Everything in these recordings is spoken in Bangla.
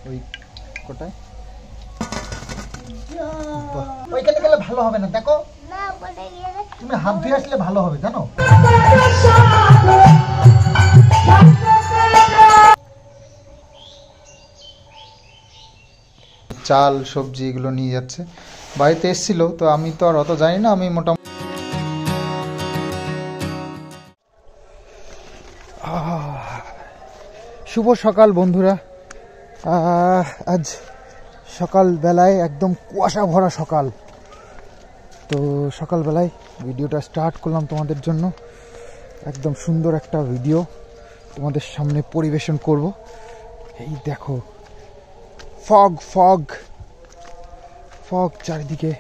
ওই কোটায় ওইখানে গেলে ভালো হবে না, দেখো তুমি হাত ধুয়ে আসলে ভালো হবে জানো। চাল সবজি এগুলো নিয়ে যাচ্ছে, বাড়িতে এসেছিল তো আমি তো আর অত জানি না, আমি মোটামুটি শুভ সকাল বন্ধুরা। আজ সকালবেলায় একদম কুয়াশা ভরা সকাল, তো সকালবেলায় ভিডিওটা স্টার্ট করলাম তোমাদের জন্য। একদম সুন্দর একটা ভিডিও তোমাদের সামনে পরিবেশন করব। এই দেখো ফগ ফগ ফগ, চারিদিকে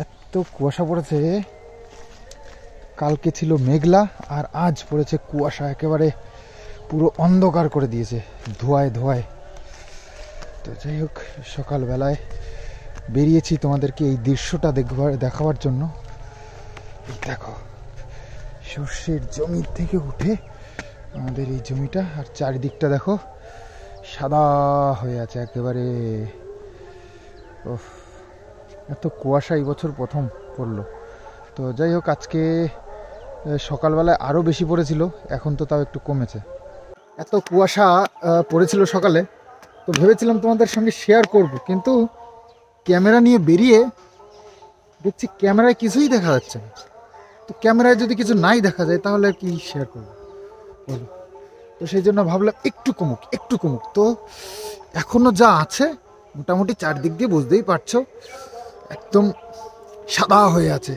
এত কুয়াশা পড়েছে। কালকে ছিল মেঘলা আর আজ পড়েছে কুয়াশা, একেবারে পুরো অন্ধকার করে দিয়েছে ধোঁয়ায় ধোঁয়ায়। তো যাই হোক, সকালবেলায় বেরিয়েছি তোমাদেরকে এই দৃশ্যটা দেখাবার জন্য। এই দেখো সর্ষের জমি থেকে উঠে আমাদের এই জমিটা, আর চারিদিকটা দেখো সাদা হয়ে আছে একেবারে। এত কুয়াশা এই বছর প্রথম পড়লো। তো যাই হোক, আজকে সকালবেলায় আরও বেশি পড়েছিল, এখন তো তাও একটু কমেছে। এত কুয়াশা পড়েছিল সকালে, তো ভেবেছিলাম তোমাদের সঙ্গে শেয়ার করব, কিন্তু ক্যামেরা নিয়ে বেরিয়ে দেখছি ক্যামেরায় কিছুই দেখা যাচ্ছে না। তো ক্যামেরায় যদি কিছু নাই দেখা যায় তাহলে কি শেয়ার করবো বলো। তো সেই জন্য ভাবলাম একটু কমুক। তো এখনো যা আছে মোটামুটি চারদিক দিয়ে বুঝতেই পারছো একদম সাদা হয়ে আছে।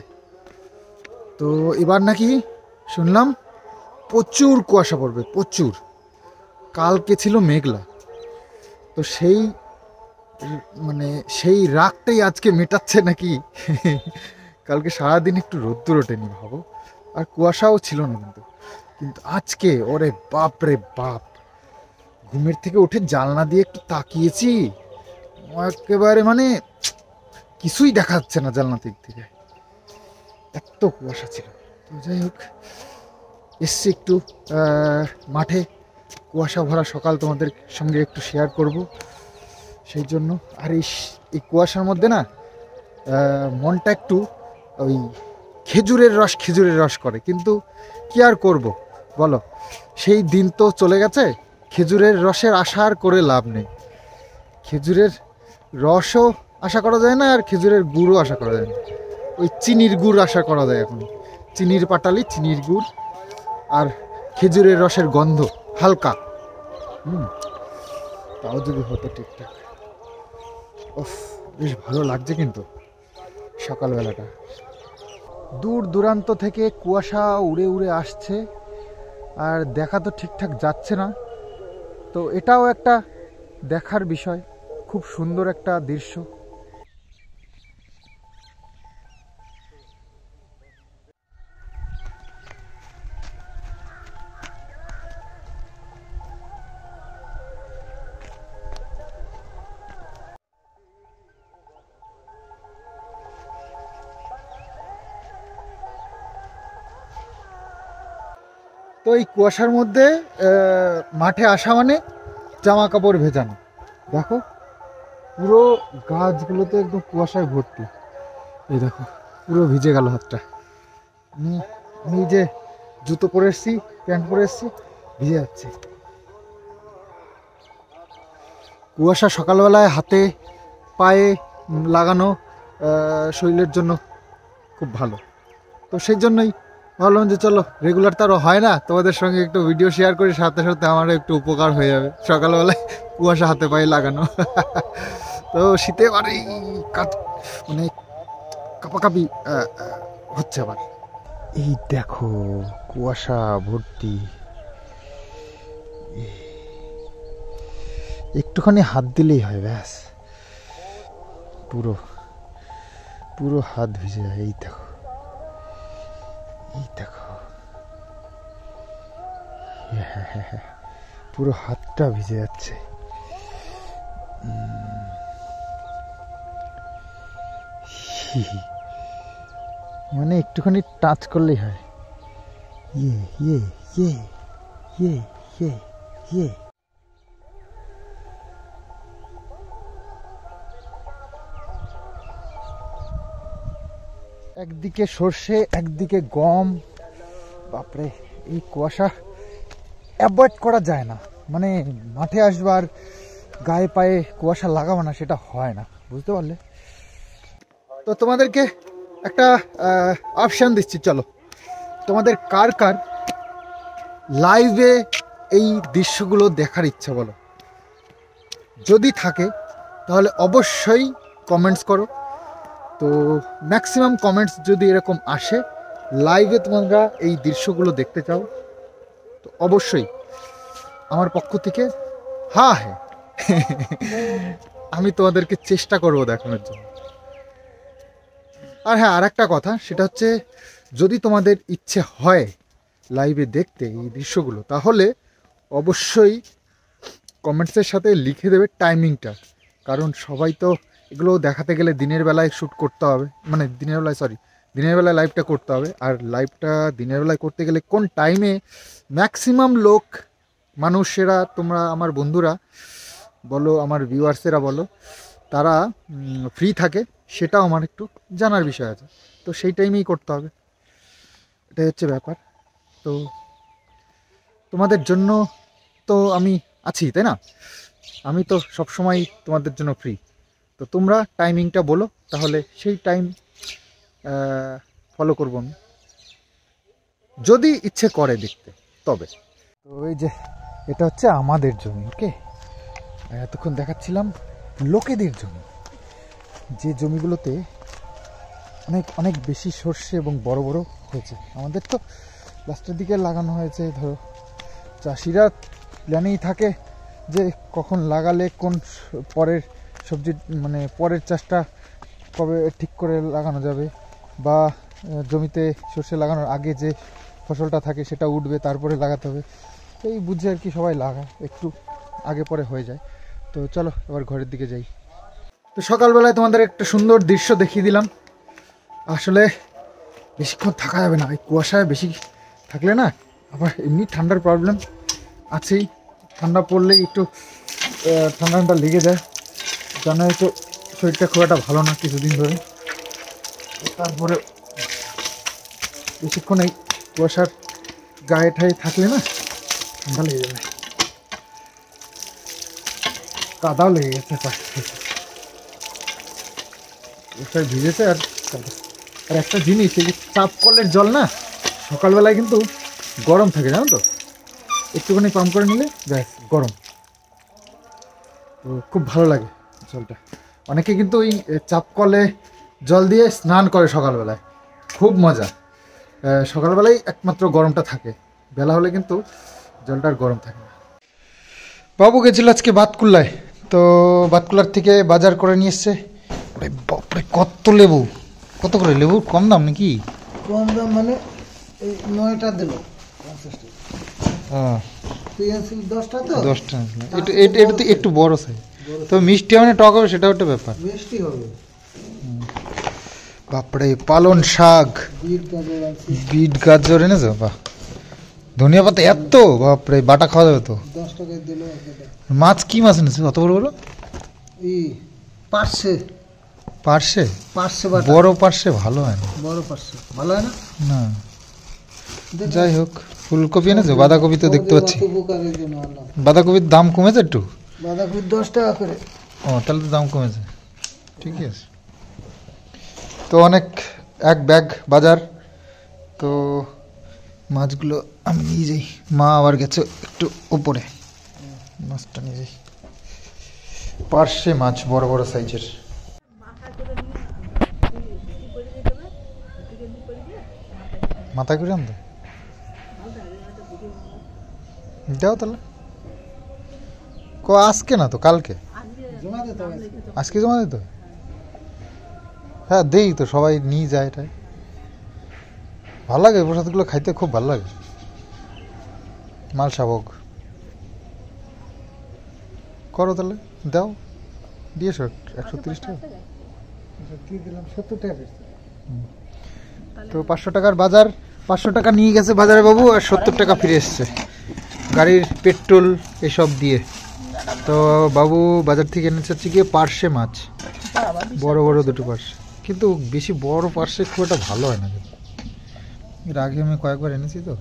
তো এবার নাকি শুনলাম প্রচুর কুয়াশা পড়বে, প্রচুর। কালকে ছিল মেঘলা, তো সেই রাগটাই আজকে মেটাচ্ছে নাকি। কালকে সারাদিন একটু রোদ্দুর ওঠেনি ভাবো, আর কুয়াশাও ছিল না, কিন্তু আজকে ওরে বাপ রে বাপ, ঘুমের থেকে উঠে জানলা দিয়ে একটু তাকিয়েছি, একেবারে কিছুই দেখা যাচ্ছে না জানলা দিক থেকে, এত কুয়াশা ছিল। তো যাই হোক, এসছি একটু মাঠে, কুয়াশা ভরা সকাল তোমাদের সঙ্গে একটু শেয়ার করব সেই জন্য। আর এই কুয়াশার মধ্যে না মনটা একটু ওই খেজুরের রস করে, কিন্তু কি আর করব বলো, সেই দিন তো চলে গেছে। খেজুরের রসের আশা আর করে লাভ নেই, খেজুরের রসও আশা করা যায় না, আর খেজুরের গুড়ও আশা করা যায় না। ওই চিনির গুড় আশা করা যায় এখন, চিনির পাটালি, চিনির গুড় আর খেজুরের রসের গন্ধ হালকা, তাও যদি হতো ঠিকঠাক। বেশ ভালো লাগছে কিন্তু সকালবেলাটা। দূর দূরান্ত থেকে কুয়াশা উড়ে উড়ে আসছে, আর দেখা তো ঠিকঠাক যাচ্ছে না। তো এটাও একটা দেখার বিষয়, খুব সুন্দর একটা দৃশ্য। তো এই কুয়াশার মধ্যে মাঠে আসা মানে জামা কাপড় ভেজানো। দেখো পুরো গাছগুলোতে একদম কুয়াশায় ভর্তি। এই দেখো পুরো ভিজে গেল হাতটা। আমি যে জুতো পরে এসছি, প্যান্ট পরে এসছি, ভিজে যাচ্ছে। কুয়াশা সকালবেলায় হাতে পায়ে লাগানো শরীরের জন্য খুব ভালো। তো সেই জন্যই ভাবলাম যে চলো, রেগুলার তো আরও হয় না, তোমাদের সঙ্গে একটু ভিডিও শেয়ার করি, সাথে সাথে আমারও একটু উপকার হয়ে যাবে সকালবেলায় কুয়াশা হাতে পায়ে লাগানো। তো শীতে বাড়ি কাপাকাপি হচ্ছে আবার। এই দেখো কুয়াশা ভর্তি, একটুখানি হাত দিলেই হয়, ব্যাস পুরো পুরো হাত ভিজে যায়। এই দেখো পুরো হাতটা ভিজে যাচ্ছে। একটুখানি টাচ করলেই হয়। একদিকে সর্ষে একদিকে গম, বাপরে এই কুয়াশা অ্যাভয়েড করা যায় না, মানে মাঠে আসবার গায়ে পায়ে কুয়াশা লাগাবো না সেটা হয় না, বুঝতে পারলে? তো তোমাদেরকে একটা অপশান দিচ্ছি, চলো তোমাদের কার কার লাইভে এই দৃশ্যগুলো দেখার ইচ্ছা বলো, যদি থাকে তাহলে অবশ্যই কমেন্টস করো। তো ম্যাক্সিমাম কমেন্টস যদি এরকম আসে লাইভে তোমরা এই দৃশ্যগুলো দেখতে চাও, তো অবশ্যই আমার পক্ষ থেকে হ্যাঁ আমি তোমাদেরকে চেষ্টা করবো দেখানোর জন্য। আর হ্যাঁ, আর একটা কথা, সেটা হচ্ছে যদি তোমাদের ইচ্ছে হয় লাইভে দেখতে এই দৃশ্যগুলো, তাহলে অবশ্যই কমেন্টসের সাথে লিখে দেবে টাইমিংটা, কারণ সবাই তো এগুলো দেখাতে গেলে দিনের বেলায় শ্যুট করতে হবে, মানে দিনের বেলায় লাইভটা করতে হবে। আর লাইভটা দিনের বেলায় করতে গেলে কোন টাইমে ম্যাক্সিমাম লোক মানুষেরা, তোমরা আমার বন্ধুরা বলো, আমার ভিউয়ার্সেরা বলো, তারা ফ্রি থাকে, সেটাও আমার একটু জানার বিষয় আছে। তো সেই টাইমেই করতে হবে, এটাই হচ্ছে ব্যাপার। তো তোমাদের জন্য তো আমি আছি, তাই না? আমি তো সবসময় তোমাদের জন্য ফ্রি। তো তোমরা টাইমিংটা বলো, তাহলে সেই টাইম ফলো করবো আমি, যদি ইচ্ছে করে দেখতে তবে। তো এই যে এটা হচ্ছে আমাদের জমি, ওকে? এতক্ষণ দেখাচ্ছিলাম লোকেদের জমি, যে জমিগুলোতে অনেক অনেক বেশি সর্ষে এবং বড় বড় হয়েছে। আমাদের তো লাস্টের দিকে লাগানো হয়েছে। ধরো চাষিরা প্ল্যানেই থাকে যে কখন লাগালে কোন পরের সবজি, মানে পরের চাষটা কবে ঠিক করে লাগানো যাবে, বা জমিতে সর্ষে লাগানোর আগে যে ফসলটা থাকে সেটা উঠবে, তারপরে লাগাতে হবে। এই বুঝে আর কি সবাই লাগায়, একটু আগে পরে হয়ে যায়। তো চলো এবার ঘরের দিকে যাই। তো সকালবেলায় তোমাদের একটা সুন্দর দৃশ্য দেখিয়ে দিলাম। আসলে বেশিক্ষণ থাকা যাবে না, এই কুয়াশায় বেশি থাকলে না আবার এমনি ঠান্ডার প্রবলেম আছেই, ঠান্ডা পড়লেই একটু ঠান্ডা লেগে যায়, জানোই তো শরীরটা খুব একটা ভালো না কিছুদিন ধরে। তারপরে বেশিক্ষণ এই কুয়াশার গায়ে ঠায়ে থাকলে না ঠান্ডা লেগে যাবে, কাদাও লেগে গেছে, কুয়াশায় ভিজেছে। আর একটা জিনিস, এই যে চাপ কলের জল না সকালবেলায় কিন্তু গরম থাকে, জানো তো? একটুখানি পাম্প করে নিলে ব্যাস গরম, তো খুব ভালো লাগে জলটা। অনেকে কিন্তু ওই চাপ কলে জল দিয়ে স্নান করে সকালবেলায়, খুব মজা। সকালবেলায় একমাত্র গরমটা থাকে, বেলা হলে কিন্তু জলটা আর গরম থাকে না। বাবু গেছিল আজকে বাতকুল্লায়, তো বাতকুল্লার থেকে বাজার করে নিয়ে এসছে। বাপরে কত লেবু, কত করে লেবু? কম দাম নাকি? কম দাম মানে এই 9টা দিল 50 টাকা। হ্যাঁ, 10টা তো 10টা। এটা তো একটু বড় সাইজ, তো মিষ্টি মানে টক হবে, সেটাও একটা ব্যাপার। মিষ্টি হবে। বাপরে পালন শাক, বিট গাজর এনেছো? বাহ, ধনিয়া পাতা এত, বাপরে বাটা খাওয়া যাবে তো। 10 টাকায় দিল। মাছ কি মাছ এনেছো অত বড় বড়? এই পার্শে পার্শে? বাটা, বড় পার্শে ভালো হয় না। বড় পার্শে ভালো হয় না। না, যাই হোক। ফুলকপি এনেছো? বাঁধাকপি তো দেখতে পাচ্ছি। বাঁধাকপির দাম কমেছে একটু? বাঁধাকপি 10 টাকা করে। ও, তাহলে তো দাম কমেছে, ঠিকই আছে। তো অনেক এক ব্যাগ বাজার। তো মাছগুলো আমি নিয়ে যাই, মা আবার গেছে একটু উপরে, মাছটা নিয়ে যাই। পার্শে মাছ বড় বড় সাইজের। মাথায় করে আনতে দাও তাহলে। আজকে না তো কালকে, আজকে জমা দিত। হ্যাঁ দেই তো, সবাই নিয়ে যায়, এটাই ভালো লাগে। প্রসাদগুলো খাইতে খুব ভালো লাগে। মালসা ভোগ করো তাহলে, দাও দিয়েছো 130 টাকা। তো 500 টাকার বাজার, 500 টাকা নিয়ে গেছে বাজারে বাবু, আর 70 টাকা ফিরে এসছে গাড়ির পেট্রোল এসব দিয়ে। তো বাবু বাজার থেকে এনেছে হচ্ছে গিয়ে পার্শে মাছ, বড় বড় দুটো পার্শে। কিন্তু বেশি বড় পার্শ্বে খুব একটা ভালো হয় না। কিন্তু এর আগে আমি কয়েকবার এনেছি তো।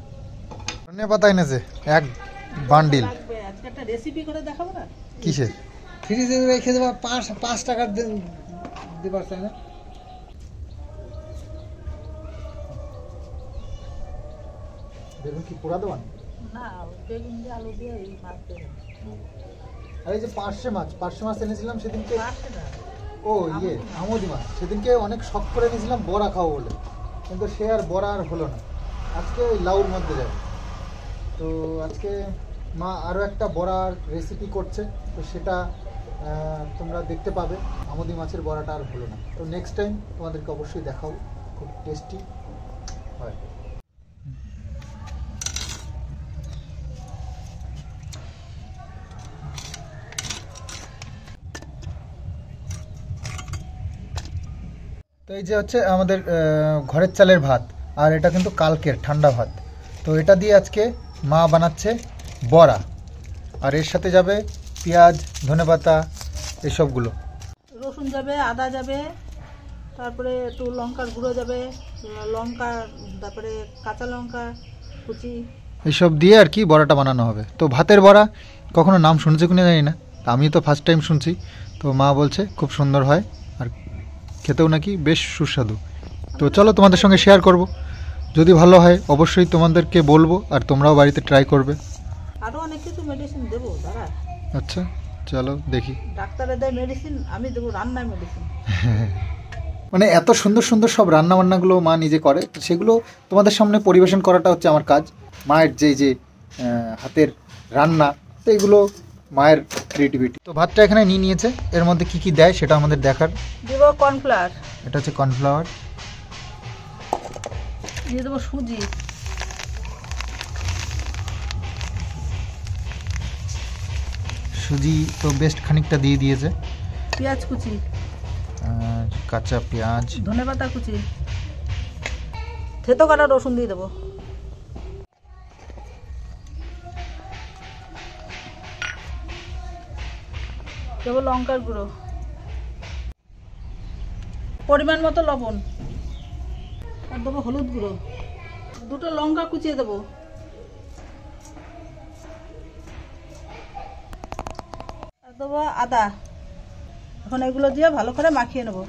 ধনিয়া পাতা এনেছে এক বান্ডিল। আজকে একটা রেসিপি করে দেখাবো না? কিসের? ফ্রিজে রেখে দেবা 5 টাকার দিবার চাই না। বেগুন কি পোড়া দেওয়া? না, বেগুন দিয়ে আলু দিয়ে এই মাছ দেবো। আর এই যে পার্শে মাছ এনেছিলাম সেদিনকে, পারছে না। ও ইয়ে আমুদি মাছ, সেদিনকে অনেক শখ করে নিয়েছিলাম বড়া খাবো বলে, কিন্তু সে আর বড়া আর হলো না। আজকে ওই লাউর মধ্যে যাবে। তো আজকে মা আরও একটা বড়ার রেসিপি করছে, তো সেটা তোমরা দেখতে পাবে। আমুদি মাছের বড়াটা আর হলো না, তো নেক্সট টাইম তোমাদেরকে অবশ্যই দেখাবো। খুব টেস্টি হয়। তো এই যে হচ্ছে আমাদের ঘরের চালের ভাত, আর এটা কিন্তু কালকের ঠান্ডা ভাত। তো এটা দিয়ে আজকে মা বানাচ্ছে বড়া, আর এর সাথে যাবে পেঁয়াজ, ধনেপাতা, এসবগুলো। রসুন যাবে, আদা যাবে, তারপরে একটু লঙ্কার গুঁড়ো যাবে, লঙ্কা, তারপরে কাঁচা লঙ্কা কুচি, এসব দিয়ে আর কি বড়াটা বানানো হবে। তো ভাতের বড়া কখনো নাম শুনেছে কিনা জানি না, তা আমি তো ফার্স্ট টাইম শুনছি। তো মা বলছে খুব সুন্দর হয়, আর খেতেও নাকি বেশ সুস্বাদু। তো চলো তোমাদের সঙ্গে শেয়ার করব, যদি ভালো হয় অবশ্যই তোমাদেরকে বলবো, আর তোমরাও বাড়িতে ট্রাই করবে। আরও অনেক কিছু মেডিসিন দেবো দাঁড়া। আচ্ছা চলো দেখি। ডাক্তারের দেয় মেডিসিন, আমি দেবো রান্নায় মেডিসিন। মানে এত সুন্দর সুন্দর সব রান্না বান্নাগুলো মা নিজে করে, তো সেগুলো তোমাদের সামনে পরিবেশন করাটা হচ্ছে আমার কাজ। মায়ের যে হাতের রান্না, তো এগুলো মায়ের ক্রিয়েটিভিটি। তো ভাতটা এখানে নিয়ে নিয়েছে, এর মধ্যে কি কি দেয় সেটা আমাদের দেখার। দেব কর্নফ্লাওয়ার, এটা হচ্ছে কর্নফ্লাওয়ার। দিয়ে দেবো সুজি, সুজি তো বেস্ট খানিকটা দিয়ে দিয়েছে, পেঁয়াজ কুচি, আর কাঁচা পেঁয়াজ, ধনেপাতা কুচি, থেতো কাটা রসুন দিয়ে দেবো, দেবো লঙ্কার গুঁড়ো, পরিমাণ মতো লবণ, আর দেবো হলুদ গুঁড়ো, দুটো লঙ্কা কুচিয়ে দেবো, আর দেবো আদা। এখন এগুলো দিয়ে ভালো করে মাখিয়ে নেবো।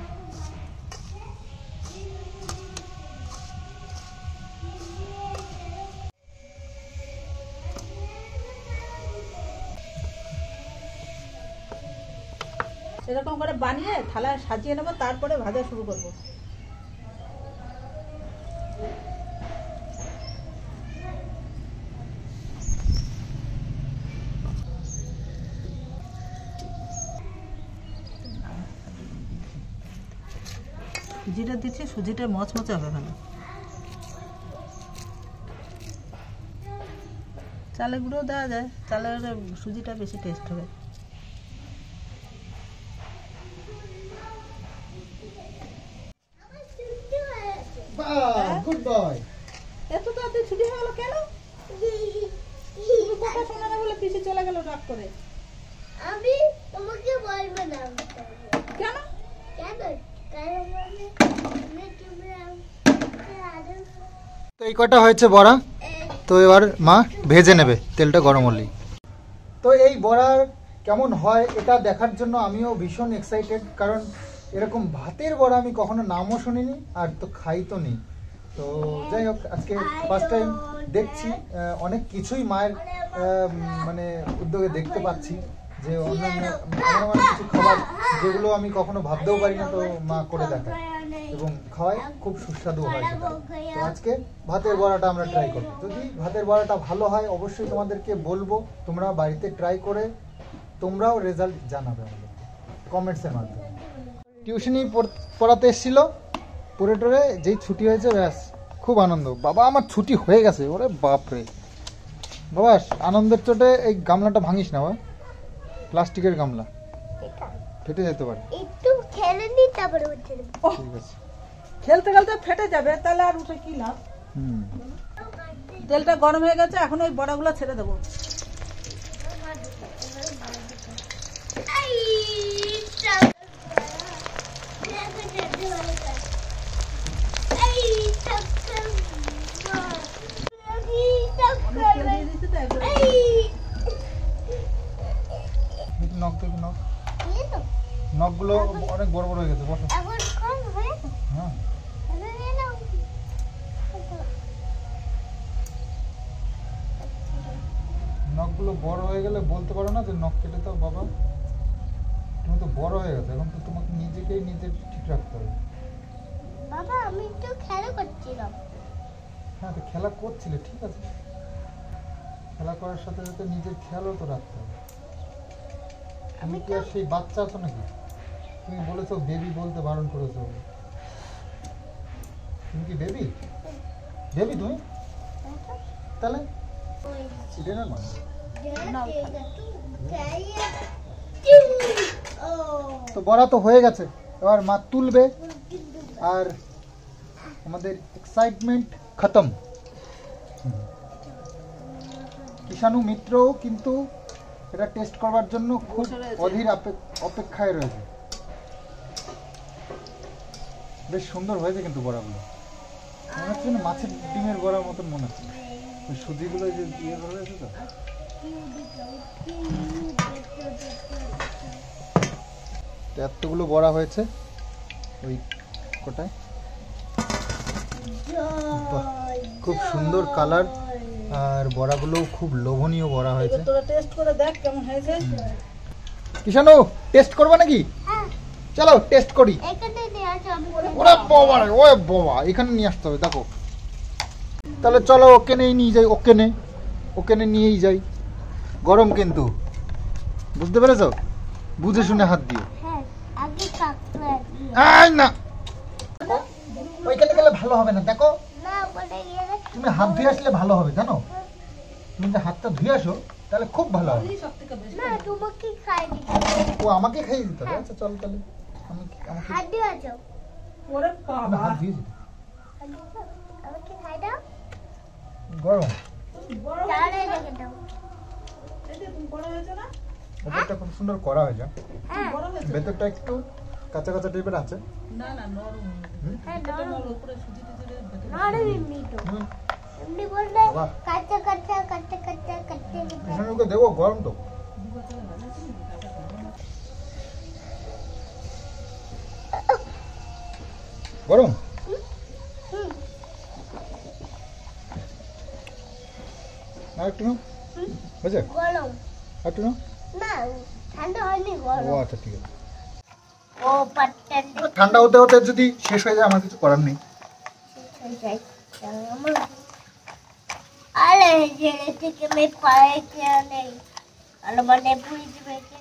এরকম করে বানিয়ে থালায় সাজিয়ে নেবো, তারপরে ভাজা শুরু করবো। সুজিটা দিচ্ছি, সুজিটা মচমচে হবে ভালো। চালের গুঁড়ো দেওয়া যায়, চালের সুজিটা বেশি টেস্ট হবে। Good boy. এত তাড়াতাড়ি ছুটি হয়ে গেল কেন? তুমি কথা শোনা না বলে পিছিয়ে চলে গেল রাগ করে। আমি তোমাকে বলবো না। কেন? কেন? কারণ আমি তুমি তো এই কটা হয়েছে বড়া, তো এবার মা ভেজে নেবে, তেলটা গরম হলেই। তো এই বড়ার কেমন হয় এটা দেখার জন্য আমিও ভীষণ এক্সাইটেড, কারণ এরকম ভাতের বড়া আমি কখনো নামও শুনিনি, আর তো খাই তো নেই। তো যাই হোক, আজকে ফার্স্ট টাইম দেখছি। অনেক কিছুই মায়ের মানে উদ্যোগে দেখতে পাচ্ছি, যে অন্যান্য এমন কিছু খাবার যেগুলো আমি কখনো ভাবতেও পারি না, তো মা করে দেখায় এবং খাওয়ায়, খুব সুস্বাদু হয় সেটা। তো আজকে ভাতের বড়াটা আমরা ট্রাই করব। যদি ভাতের বড়াটা ভালো হয় অবশ্যই তোমাদেরকে বলবো, তোমরা বাড়িতে ট্রাই করে তোমরাও রেজাল্ট জানাবে আমাদের কমেন্টসের মাধ্যমে। টিউশনি পড়াতে এসেছিল, পড়ে টরে যেই ছুটি হয়েছে ব্যাস খুব আনন্দ। বাবা আমার ছুটি হয়ে গেছে, ওরে বাপরে। বাবা আনন্দের চোটে এই গামলাটা ভাঙিস না, বাবা প্লাস্টিকের গামলা, ফেটে যেতে পারে। একটু খেলে নি তারপরে উঠে নেব। ঠিক আছে, খেলতে খেলতে ফেটে যাবে, তাহলে আর উঠে কি লাভ? হুম। তেলটা গরম হয়ে গেছে, এখন ওই বড়াগুলো ছেড়ে দেবো। আই নখ দেখি নখ, এই তো নখগুলো অনেক বড় বড় হয়ে গেছে। বসো। এখন কোন হয়ে হ্যাঁ আরে নিয়ে নাও নখগুলো বড় হয়ে গেলে বলতে পারো না যে নখ কেটে দাও বাবা। তুমি তো বড় হয়ে গেছে, এখন তো তোমাকে নিজেকেই নিজে ঠিক রাখতে হবে। বাবা আমি তো খেলা করছিলাম হ্যাঁ তো খেলা করছিলে, ঠিক আছে, খেলা করার সাথে সাথে নিজের খেয়ালও তো রাখতে হবে। তুমি কি আর সেই বাচ্চা আছো নাকি? তুমি বলেছো বেবি বলতে বারণ করেছো। তুমি কি বেবি? বেবি তুমি? তাহলে এটা না মানে তো বড়া তো হয়ে গেছে, এবার মা তুলবে আর আমাদের এক্সাইটমেন্ট খতম। কিষাণু মিত্রও কিন্তু এটা টেস্ট করবার জন্য খুব অধীর অপেক্ষায় রয়েছে। বেশ সুন্দর হয়েছে কিন্তু বড়াগুলো, মনে হচ্ছে না মাছের ডিমের বড়ার মতন মনে হচ্ছে। ওই সুজিগুলো যে ইয়ে করা হয়েছে তো। তো এতগুলো বড়া হয়েছে ওই কোটায়। বাহ, খুব সুন্দর কালার আর বড়াগুলো খুব লোভনীয় বড়া হয়েছে। তোরা টেস্ট করে দেখ কেমন হয়েছে। কিষাণু টেস্ট করবা নাকি? চলো টেস্ট করি। এখানে নিয়ে আসো আমি ওরে বাবা রে, ওরে বাবা, এখানে নিয়ে আসতে হবে। দেখো তাহলে চলো ওকেনেই নিয়ে যাই, ওকেনে নিয়েই যাই। গরম কিন্তু, বুঝতে পেরেছো? বুঝে শুনে হাত দিয়ে। হ্যাঁ আগে কাকড়া দিয়ে আই না, ওইখানে গেলে ভালো হবে না। দেখো না বলে গেলে তুমি হাত ধুয়ে আসলে ভালো হবে, জানো? তুমি যে হাতটা ধুয়ে আসো তাহলে খুব ভালো হবে। সব থেকে বেশি না তোমাকে খাই দিতে ও আমাকে খাইয়ে দিতে হবে? আচ্ছা চল তাহলে। আমাকে হাত দিয়ে আছো ওরে আমি বাবা হাত দিয়েছি। আমাকে খাই দাও গরম বড় তাহলে রেখে দাও এই যে তুমি বড় হয়েছে না, ভেতরটা খুব সুন্দর করা হয়েছে। হ্যাঁ বড় হয়েছে ভেতরটা একটু কাঁচা কাঁচা টাইপের আছে। না না নরম হ্যাঁ এটা নরম নরম উপরে সুজি টুজি ভেতরে নরম এমনি তো হুম, এমনি বললে বাবা। কাঁচা কাঁচা কাঁচা কাঁচা কাঁচা কিষাণুকে দেবো, গরম তো। গরম হুম আর একটু নাও, হয়েছে? গরম আর একটু নাও। না ঠান্ডা হয়নি ও গরম আচ্ছা ঠিক আছে। ও পাট্টান ঠান্ডা হতে হতে যদি শেষ হয়ে যায় আমার কিছু করার নেই। আরে জেলে থেকে আমি পায়ে খেয়ে নেই আর মানে বুঝি বেঁকে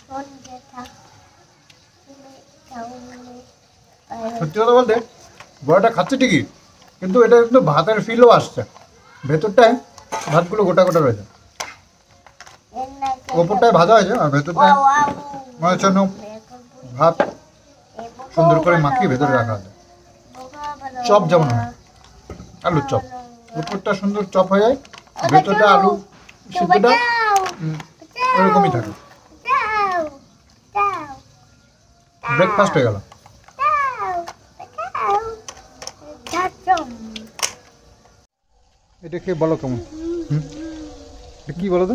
সন্ধ্যে থাক সত্যি কথা বলতে বড়াটা খাচ্ছে ঠিকই, কিন্তু এটা কিন্তু ভাতের ফিলও আসছে। ভেতরটায় ভাতগুলো গোটা গোটা রয়েছে, ওপরটায় ভাজা হয়েছে আর ভেতরটায় মনে হচ্ছে যেন ভাত সুন্দর করে মাখিয়ে ভেতরে রাখা আছে। চপ যেমন হয়, আলুর চপ, উপরটা সুন্দর চপ হয়ে যায়, ভেতরটা আলু সিদ্ধটা ওরকমই থাকে। ব্রেকফাস্ট হয়ে গেল। এটা খেয়ে বলো কেমন? এটা কি বলো তো?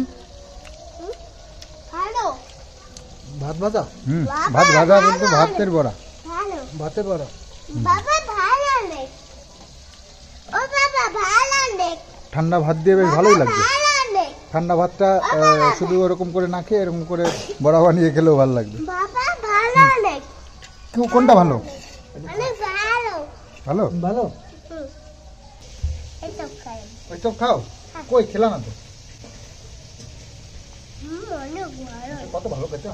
ভালো ভাত ভাজা? ভাত ভাজা বলতে ভাতের বড়া। ভালো ভাতের বড়া বাবা ভালো নেই ও বাবা ভালো নেই ঠান্ডা ভাত দিয়ে বেশ ভালোই লাগবে। ভালো নেই ঠান্ডা ভাতটা শুধু ওরকম করে না খেয়ে এরকম করে বড়া বানিয়ে খেলেও ভালো লাগবে। বাবা ভালো নেই কোনটা ভালো? অনেক ভালো ভালো ভালো এটা খাই ওইসব খাও? কই খেলা না তো, অনেক ভালো কত ভালো খেতে।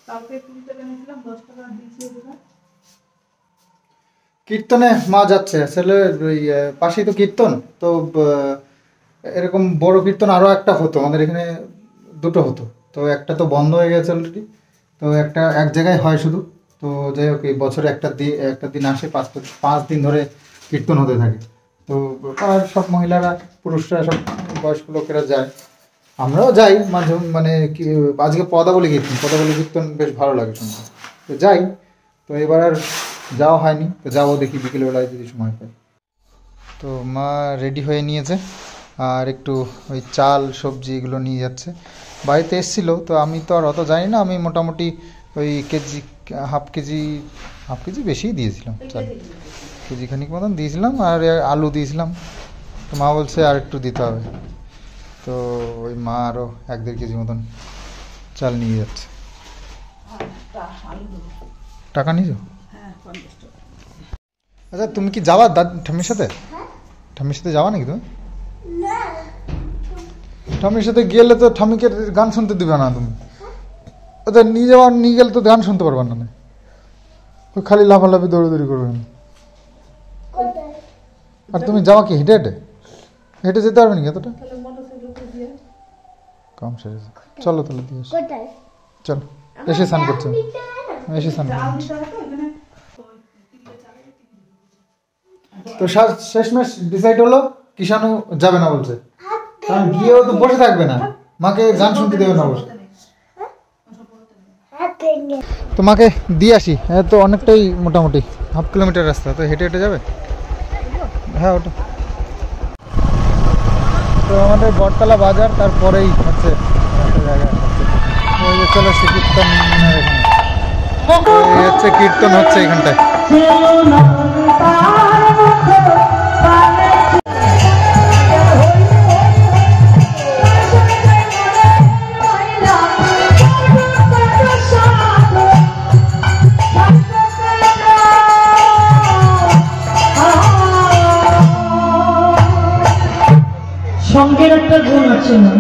কালকে তুলতে এনেছিলাম 10 টাকা দিয়েছি ওরা কীর্তনে মা যাচ্ছে আসলে, ওই পাশেই তো কীর্তন তো। এরকম বড় কীর্তন আরও একটা হতো আমাদের এখানে, দুটো হতো তো, একটা তো বন্ধ হয়ে গেছে অলরেডি। তো একটা এক জায়গায় হয় শুধু। তো যাই হোক এই বছরে একটা দিন আসে, 5 দিন ধরে কীর্তন হতে থাকে। তো আর সব মহিলারা পুরুষরা সব বয়স্ক লোকেরা যায়, আমরাও যাই মাঝে, মানে কি আজকে পদাবলী কীর্তন বেশ ভালো লাগে শুনতে, তো যাই। তো এবার আর যাওয়া হয়নি, তো যাবো দেখি বিকেলবেলায় যদি সময় পাই। তো মা রেডি হয়ে নিয়েছে আর একটু ওই চাল সবজি এগুলো নিয়ে যাচ্ছে। বাড়িতে এসেছিল, তো আমি তো আর অত জানি না, আমি মোটামুটি ওই হাফ কেজি বেশিই দিয়েছিলাম, চাল কেজি খানিক মতন দিয়েছিলাম, আর আলু দিয়েছিলাম। তো মা বলছে আর একটু দিতে হবে, তো ওই মা আরও 1-1.5 কেজি মতন চাল নিয়ে যাচ্ছে। টাকা নিয়েছো? আচ্ছা তুমি কি যাবা ঠাম্মির সাথে? ঠাম্মির সাথে যাওয়া নাকি তুমি? ঠাম্মির সাথে গেলে তো ঠাম্মিকে গান শুনতে দিবে না তুমি। ওদের নিয়ে গেলে তো গান শুনতে পারবে না, ওই খালি লাফালাফি দৌড়াদৌড়ি করবে না। আর তুমি যাওয়া কি হেঁটে হেঁটে হেঁটে যেতে পারবে নাকি এতটা? কম সেরেছে, চলো তাহলে দিয়ে আসি। চলো এসে স্নান করছো, এসে স্নান করছো। তো শেষমেশ ডিসাইড হলো কিষানু যাবে না বলছে, কারণ গিয়েও তো বসে থাকবে না, মাকে গান শুনতে দেবে না বসে। তো মাকে দিয়ে আসি, হ্যাঁ তো অনেকটাই মোটামুটি হাফ কিলোমিটার রাস্তা, তো হেঁটে হেঁটে যাবে। হ্যাঁ ওটা তো আমাদের বটতলা বাজার, তারপরেই হচ্ছে একটা জায়গায় হচ্ছে ওই যে চলে এসছে কীর্তন, এই হচ্ছে কীর্তন হচ্ছে এখানটায়। সঙ্গের একটা গুণ আছে না,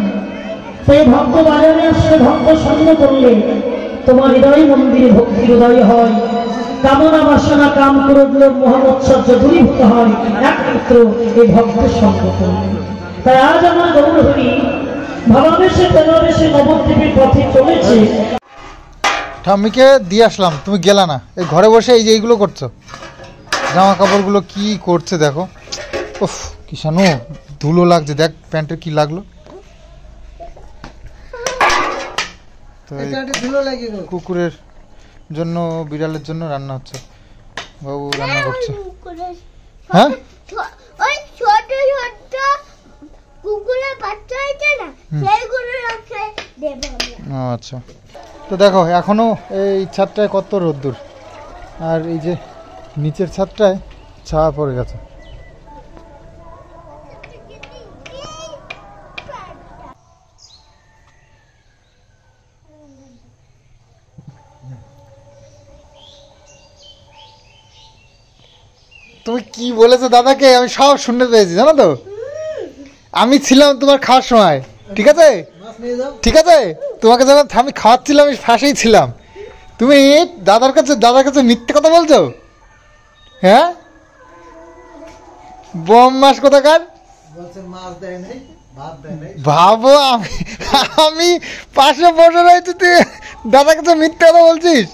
সেই ভক্ত বাজারে আসলে ভক্ত সঙ্গ করলে তোমার হৃদয় মন্দিরে ভক্তির উদয় হয়, কামনা বাসনা কাম ক্রোধ মহামৎসর্য দূরীভূত হয় একমাত্র এই ভক্তের সঙ্গ করলে। তাই আজ আমার গৌরহরি ভাবাবেশে প্রেমাবেশে নবদ্বীপের পথে চলেছে। ঠাম্মিকে দিয়ে আসলাম, তুমি গেলা না, এই ঘরে বসে এই যে এইগুলো করছো, জামা কাপড়গুলো কি করছে দেখো। উফ কিষানু ধুলো লাগছে, দেখ প্যান্টের কি লাগলো। তো এই কুকুরের জন্য বিড়ালের জন্য রান্না হচ্ছে, বাবু রান্না করছে। হ্যাঁ ওই ছোট ছোট কুকুরের বাচ্চা আছে না, সেইগুলো রাখে দেব আমরা। আচ্ছা তো দেখো এখনো এই ছাদটায় কত রোদ্দুর, আর এই যে নিচের ছাদটায় ছায়া পড়ে গেছে। তুমি কি বলেছো দাদাকে আমি সব শুনতে পেয়েছি জানো তো, আমি ছিলাম তোমার খাওয়ার সময়, ঠিক আছে ঠিক আছে, তোমাকে যখন আমি খাওয়াচ্ছিলাম আমি ফাঁসেই ছিলাম, তুমি দাদার কাছে মিথ্যে কথা বলছো। হ্যাঁ বম মাস কোথাকার ভাবো, আমি পাশে বসে রয়েছি, তুই দাদার কাছে মিথ্যে কথা বলছিস,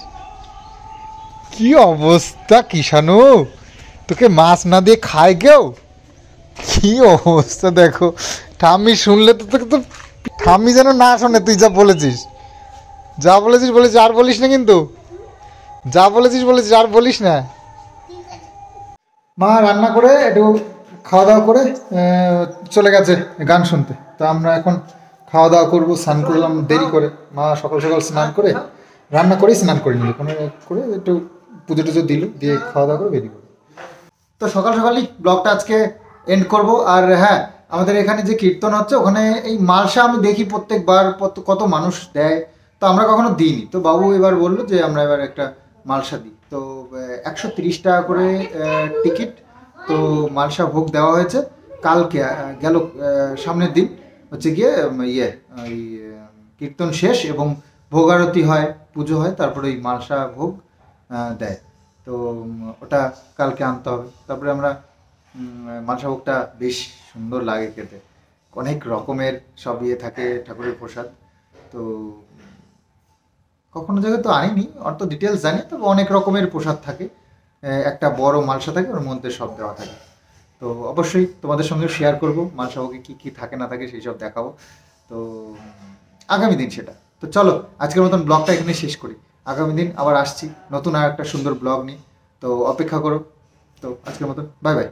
কি অবস্থা কিষানু, তোকে মাছ না দিয়ে খায় কেউ, কি অবস্থা দেখো। ঠাম্মি শুনলে তো তোকে তো, ঠাম্মি যেন না শোনে তুই যা বলেছিস আর বলিস না, কিন্তু যা বলেছিস আর বলিস না। মা রান্না করে একটু খাওয়া দাওয়া করে চলে গেছে গান শুনতে, তো আমরা এখন খাওয়া দাওয়া করবো, স্নান করলাম দেরি করে, মা সকাল সকাল স্নান করে রান্না করেই স্নান করে নিল, কোনো করে একটু পুজো টুজো দিল, দিয়ে খাওয়া দাওয়া করে বেরিয়ে পড়ল। তো সকাল সকালই ব্লগটা আজকে এন্ড করব। আর হ্যাঁ আমাদের এখানে যে কীর্তন হচ্ছে ওখানে এই মালসা আমি দেখি প্রত্যেকবার কত মানুষ দেয়, তো আমরা কখনো দিইনি, তো বাবু এবার বললো যে আমরা এবার একটা মালসা দিই, তো 130 টাকা করে টিকিট, তো মালসা ভোগ দেওয়া হয়েছে। কালকে গেল সামনের দিন হচ্ছে গিয়ে ওই কীর্তন শেষ এবং ভোগ আরতি হয়, পুজো হয়, তারপরে ওই মালসা ভোগ দেয়, তো ওটা কালকে আনতে হবে। তারপরে আমরা মালসা ভোগটা বেশ সুন্দর লাগে খেতে, অনেক রকমের সব থাকে ঠাকুরের প্রসাদ, তো কখনো জায়গায় তো আনিনি, অত ডিটেলস জানি, তবে অনেক রকমের প্রসাদ থাকে, একটা বড় মালসা থাকে, ওর মধ্যে সব দেওয়া থাকে, তো অবশ্যই তোমাদের সঙ্গে শেয়ার করবো মালসা ভোগে কী কী থাকে না থাকে সেই সব দেখাবো, তো আগামী দিন সেটা। তো চলো আজকের মতন ব্লগটা এখানে শেষ করি, আগামী দিন আবার আসছি নতুন আর একটা সুন্দর ব্লগ নিয়ে, তো অপেক্ষা করো। তো আজকের মতন বাই বাই।